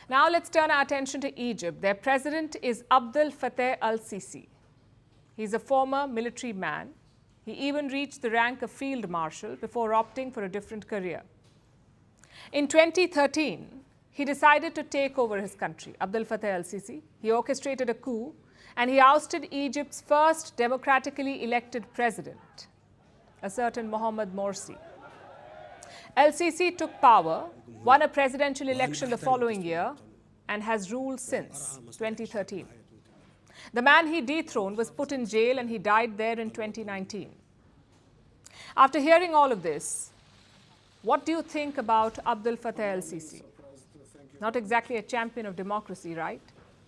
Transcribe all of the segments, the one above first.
Now let's turn our attention to Egypt. Their president is Abdel Fattah El-Sisi. He's a former military man. He even reached the rank of field marshal before opting for a different career. In 2013, he decided to take over his country, Abdel Fattah El-Sisi. He orchestrated a coup and he ousted Egypt's first democratically elected president, a certain Mohamed Morsi. El-Sisi took power, won a presidential election the following year, and has ruled since 2013. The man he dethroned was put in jail and he died there in 2019. After hearing all of this, what do you think about Abdel Fattah El-Sisi? Not exactly a champion of democracy, right?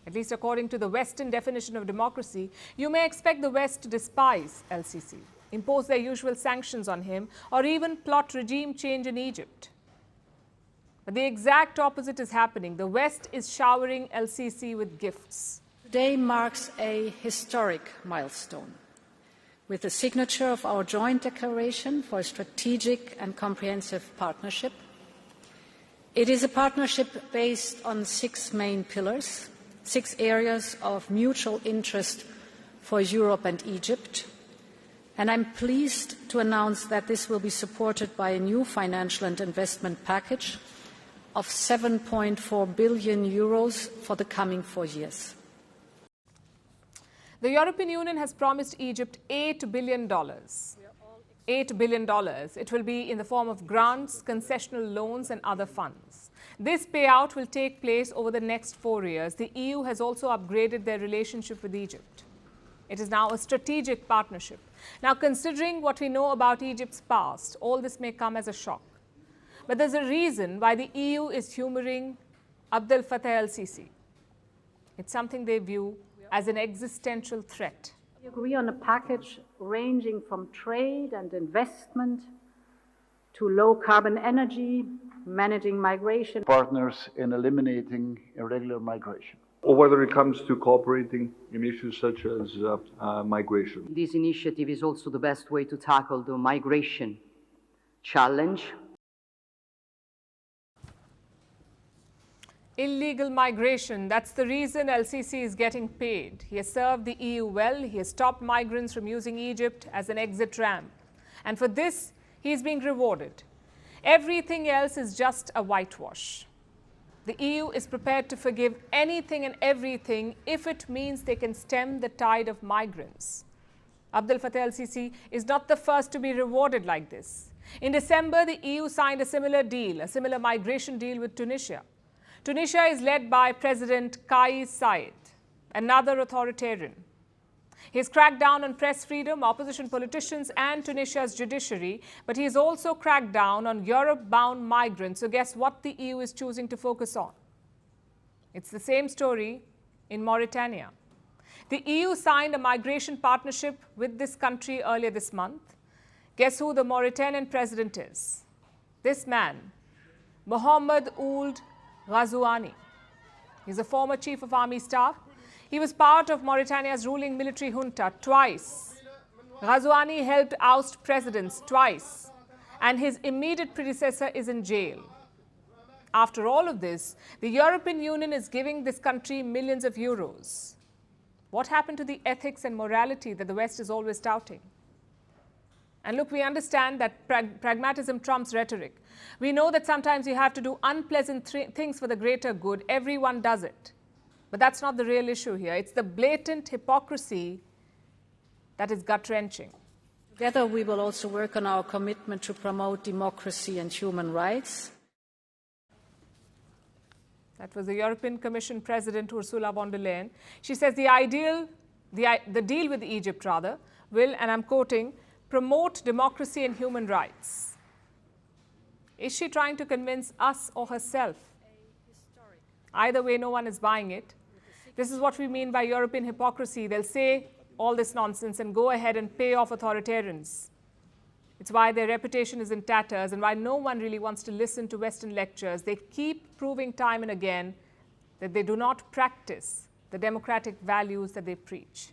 At least according to the Western definition of democracy, you may expect the West to despise El-Sisi, impose their usual sanctions on him, or even plot regime change in Egypt. But the exact opposite is happening. The West is showering El-Sisi with gifts. Today marks a historic milestone with the signature of our joint declaration for a strategic and comprehensive partnership. It is a partnership based on 6 main pillars, 6 areas of mutual interest for Europe and Egypt. And I'm pleased to announce that this will be supported by a new financial and investment package of 7.4 billion euros for the coming 4 years. The European Union has promised Egypt $8 billion. $8 billion. It will be in the form of grants, concessional loans and other funds. This payout will take place over the next 4 years. The EU has also upgraded their relationship with Egypt. It is now a strategic partnership. Now, considering what we know about Egypt's past, all this may come as a shock. But there's a reason why the EU is humoring Abdel Fattah El-Sisi. It's something they view as an existential threat. We agree on a package ranging from trade and investment to low-carbon energy, managing migration. Partners in eliminating irregular migration. Or whether it comes to cooperating in issues such as migration. This initiative is also the best way to tackle the migration challenge. Illegal migration, that's the reason El-Sisi is getting paid. He has served the EU well. He has stopped migrants from using Egypt as an exit ramp. And for this, he is being rewarded. Everything else is just a whitewash. The EU is prepared to forgive anything and everything if it means they can stem the tide of migrants. Abdel Fattah El-Sisi is not the first to be rewarded like this. In December, the EU signed a similar deal, a similar migration deal with Tunisia. Tunisia is led by President Kais Saied, another authoritarian. He has cracked down on press freedom, opposition politicians and Tunisia's judiciary, but he has also cracked down on Europe-bound migrants. So guess what the EU is choosing to focus on? It's the same story in Mauritania. The EU signed a migration partnership with this country earlier this month. Guess who the Mauritanian president is? This man, Mohamed Ould Ghazouani. He's a former chief of army staff. He was part of Mauritania's ruling military junta twice. Ghazouani helped oust presidents twice, and his immediate predecessor is in jail. After all of this, the European Union is giving this country millions of euros. What happened to the ethics and morality that the West is always touting? And look, we understand that pragmatism trumps rhetoric. We know that sometimes you have to do unpleasant things for the greater good. Everyone does it. But that's not the real issue here. It's the blatant hypocrisy that is gut-wrenching. Together, we will also work on our commitment to promote democracy and human rights. That was the European Commission President Ursula von der Leyen. She says the deal with Egypt, will, and I'm quoting, promote democracy and human rights. Is she trying to convince us or herself? Either way, no one is buying it. This is what we mean by European hypocrisy. They'll say all this nonsense and go ahead and pay off authoritarians. It's why their reputation is in tatters and why no one really wants to listen to Western lectures. They keep proving time and again that they do not practice the democratic values that they preach.